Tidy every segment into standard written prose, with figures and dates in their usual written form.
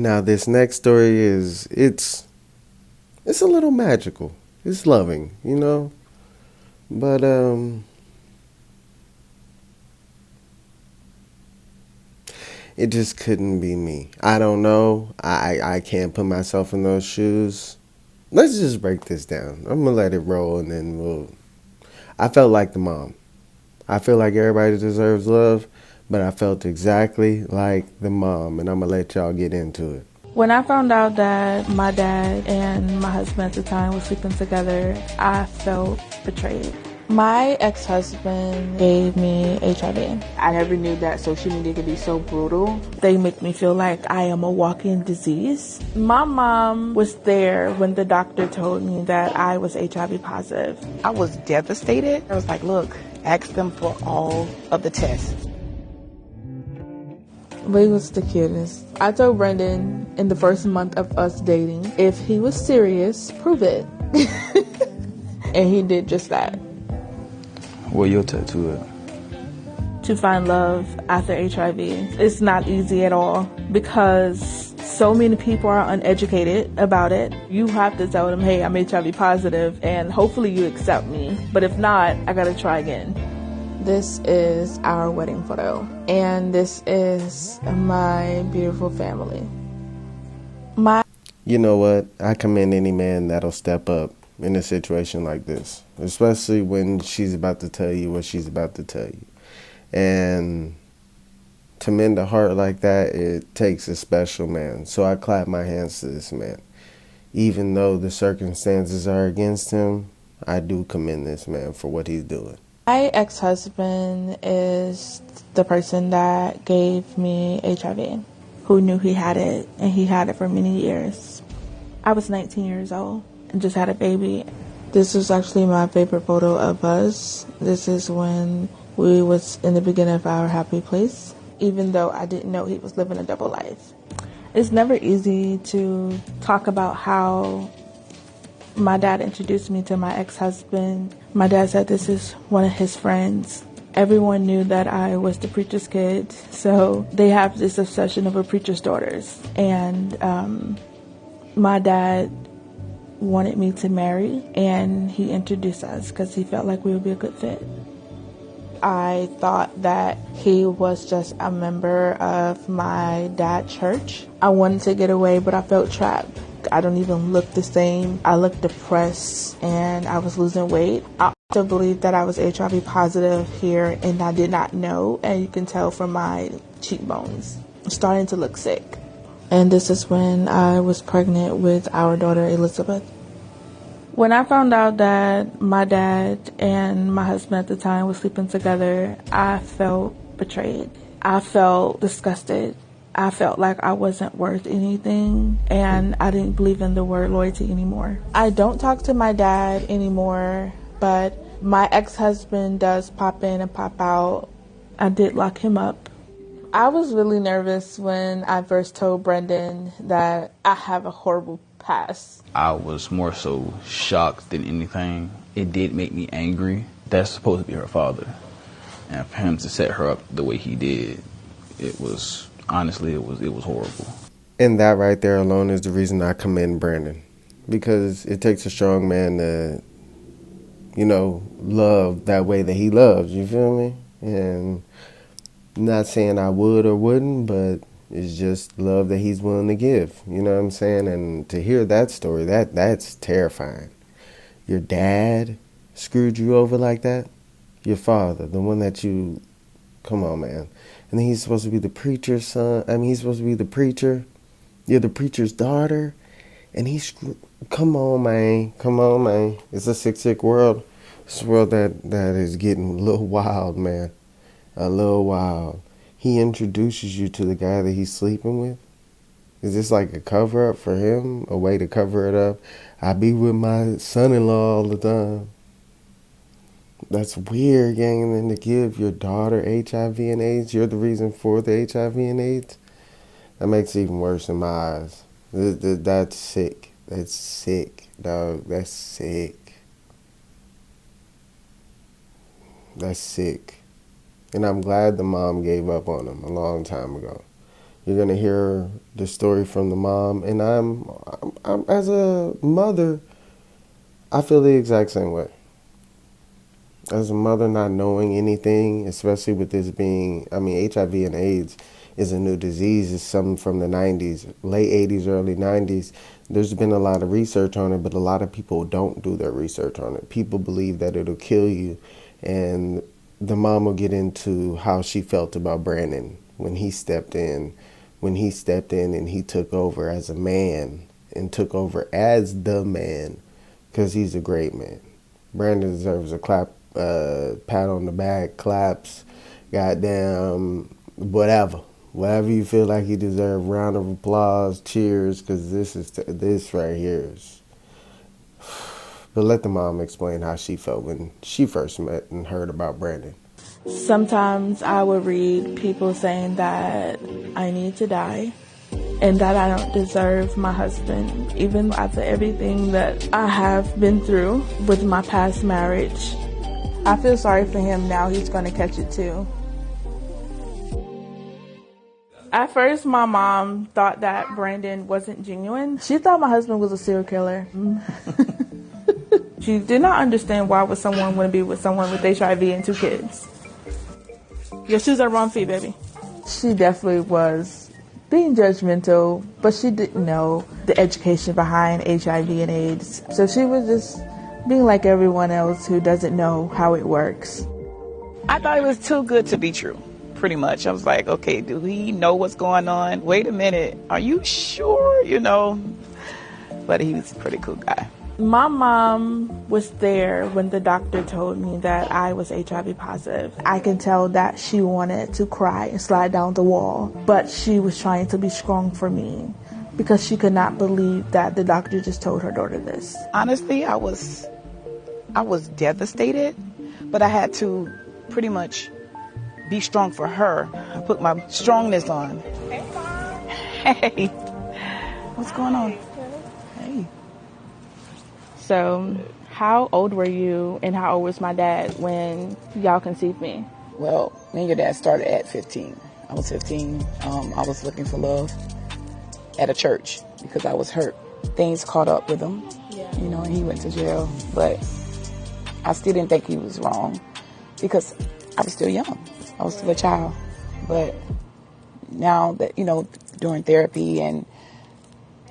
Now this next story it's a little magical. It's loving, But it just couldn't be me. I don't know. I can't put myself in those shoes. Let's just break this down. I'm gonna let it roll and then I felt like the mom. I feel like everybody deserves love, but I felt exactly like the mom, and I'm gonna let y'all get into it. When I found out that my dad and my husband at the time were sleeping together, I felt betrayed. My ex-husband gave me HIV. I never knew that social media could be so brutal. They make me feel like I am a walking disease. My mom was there when the doctor told me that I was HIV positive. I was devastated. I was like, look, ask them for all of the tests. But he was the cutest. I told Brendan in the first month of us dating, if he was serious, prove it. And he did just that. Where your tattoo at? To find love after HIV. It's not easy at all because so many people are uneducated about it. You have to tell them, hey, I'm HIV positive and hopefully you accept me. But if not, I gotta try again. This is our wedding photo, and this is my beautiful family. You know what? I commend any man that'll step up in a situation like this, especially when she's about to tell you what she's about to tell you. And to mend a heart like that, it takes a special man. So I clap my hands to this man. Even though the circumstances are against him, I do commend this man for what he's doing. My ex-husband is the person that gave me HIV, who knew he had it, and he had it for many years. I was 19 years old and just had a baby. This is actually my favorite photo of us. This is when we was in the beginning of our happy place, even though I didn't know he was living a double life. It's never easy to talk about how my dad introduced me to my ex-husband. My dad said this is one of his friends. Everyone knew that I was the preacher's kid, so they have this obsession over preacher's daughters. And my dad wanted me to marry, and he introduced us because he felt like we would be a good fit. I thought that he was just a member of my dad's church. I wanted to get away, but I felt trapped. I don't even look the same. I looked depressed and I was losing weight. I also believed that I was HIV positive here and I did not know, and you can tell from my cheekbones. I'm starting to look sick. And this is when I was pregnant with our daughter Elizabeth. When I found out that my dad and my husband at the time were sleeping together, I felt betrayed. I felt disgusted. I felt like I wasn't worth anything, and I didn't believe in the word loyalty anymore. I don't talk to my dad anymore, but my ex-husband does pop in and pop out. I did lock him up. I was really nervous when I first told Brendan that I have a horrible past. I was more so shocked than anything. It did make me angry. That's supposed to be her father. And for him to set her up the way he did, it was, honestly, it was horrible. And that right there alone is the reason I commend Brandon. Because it takes a strong man to, love that way that he loves, you feel me? And I'm not saying I would or wouldn't, but it's just love that he's willing to give. You know what I'm saying? And to hear that story, that's terrifying. Your dad screwed you over like that? Your father, the one that you... Come on, man. And then he's supposed to be the preacher's son. He's supposed to be the preacher. You're the preacher's daughter. And he's... Come on, man. Come on, man. It's a sick world. It's a world that is getting a little wild, man. A little wild. He introduces you to the guy that he's sleeping with. Is this like a cover-up for him? A way to cover it up? I be with my son-in-law all the time. That's weird, gang. And then to give your daughter HIV and AIDS, you're the reason for the HIV and AIDS? That makes it even worse in my eyes. That's sick. That's sick, dog. That's sick. That's sick. And I'm glad the mom gave up on him a long time ago. You're gonna hear the story from the mom, and I'm as a mother, I feel the exact same way. As a mother, not knowing anything, especially with this being, I mean, HIV and AIDS is a new disease. It's something from the 90s, late 80s, early 90s. There's been a lot of research on it, but a lot of people don't do their research on it. People believe that it'll kill you. And the mom will get into how she felt about Brandon when he stepped in. When he stepped in and he took over as a man and took over as the man, because he's a great man. Brandon deserves a pat on the back, claps, goddamn, whatever you feel like you deserve. Round of applause, cheers, because this right here is. But let the mom explain how she felt when she first met and heard about Brandon. Sometimes I would read people saying that I need to die and that I don't deserve my husband, even after everything that I have been through with my past marriage. I feel sorry for him now. He's going to catch it too. At first, my mom thought that Brandon wasn't genuine. She thought my husband was a serial killer. She did not understand why would someone want to be with someone with HIV and 2 kids. Your shoes are wrong feet, baby. She definitely was being judgmental, but she didn't know the education behind HIV and AIDS. So she was just being like everyone else who doesn't know how it works. I thought it was too good to be true, pretty much. I was like, okay, do he know what's going on? Wait a minute, are you sure? But he was a pretty cool guy. My mom was there when the doctor told me that I was HIV positive. I can tell that she wanted to cry and slide down the wall, but she was trying to be strong for me because she could not believe that the doctor just told her daughter this. Honestly, I was devastated, but I had to pretty much be strong for her. I put my strongness on. Hey, Mom. Hey. What's going on? Hey. So, how old were you and how old was my dad when y'all conceived me? Well, me and your dad started at 15. I was 15. I was looking for love at a church because I was hurt. Things caught up with him, and he went to jail. But I still didn't think he was wrong because I was still young. I was still a child. But now that, during therapy and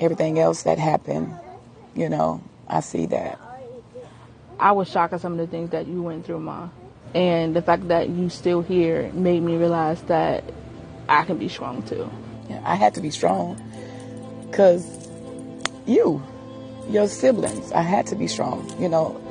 everything else that happened, I see that. I was shocked at some of the things that you went through, Ma. And the fact that you still here made me realize that I can be strong too. Yeah, I had to be strong because your siblings, I had to be strong.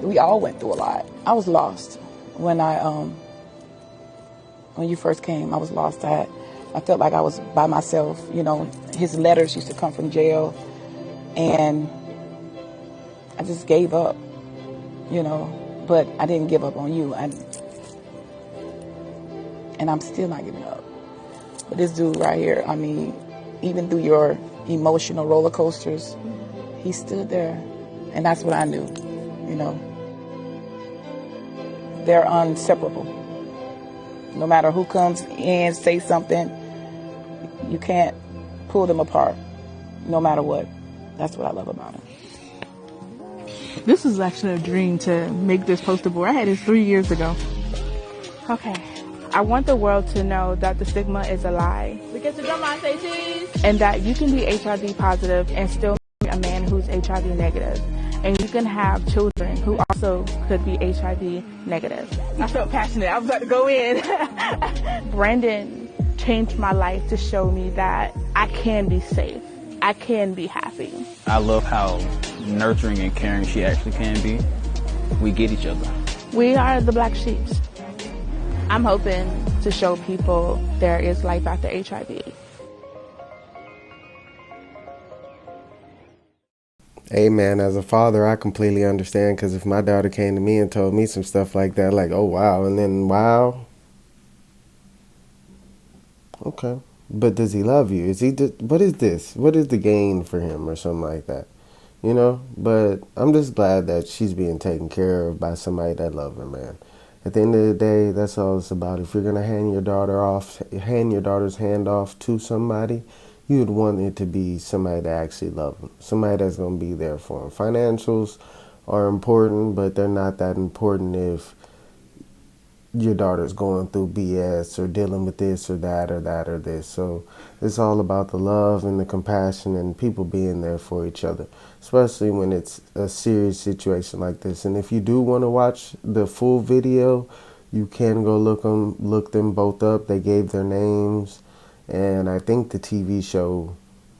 We all went through a lot. I was lost when when you first came. I was lost. I felt like I was by myself. His letters used to come from jail, and I just gave up, but I didn't give up on you. And I'm still not giving up. But this dude right here, I mean, even through your emotional roller coasters, he stood there. And that's what I knew, They're inseparable. No matter who comes in, say something, you can't pull them apart, no matter what. That's what I love about him. This is actually a dream to make this poster board. I had this 3 years ago. Okay. I want the world to know that the stigma is a lie. We get to drum on, say cheese. And that you can be HIV positive and still marry a man who's HIV negative. And you can have children who also could be HIV negative. I felt passionate. I was about to go in. Brandon changed my life to show me that I can be safe. I can be happy. I love how nurturing and caring she actually can be. We get each other. We are the black sheep. I'm hoping to show people there is life after HIV. Hey man, as a father, I completely understand, because if my daughter came to me and told me some stuff like that, like, oh wow, and then wow. Okay. But does he love you? What is this? What is the gain for him or something like that? But I'm just glad that she's being taken care of by somebody that loves her, man. At the end of the day, that's all it's about. If you're gonna hand your daughter's hand off to somebody, you would want it to be somebody that actually loves them, somebody that's gonna be there for them. Financials are important, but they're not that important if your daughter's going through BS or dealing with this or that or that or this. So it's all about the love and the compassion and people being there for each other, especially when it's a serious situation like this. And if you do want to watch the full video, you can go look them both up. They gave their names and I think the TV show,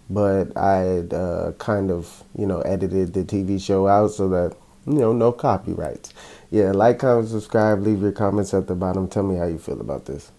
but I had kind of, edited the TV show out so that, no copyrights. Yeah, like, comment, subscribe, leave your comments at the bottom. Tell me how you feel about this.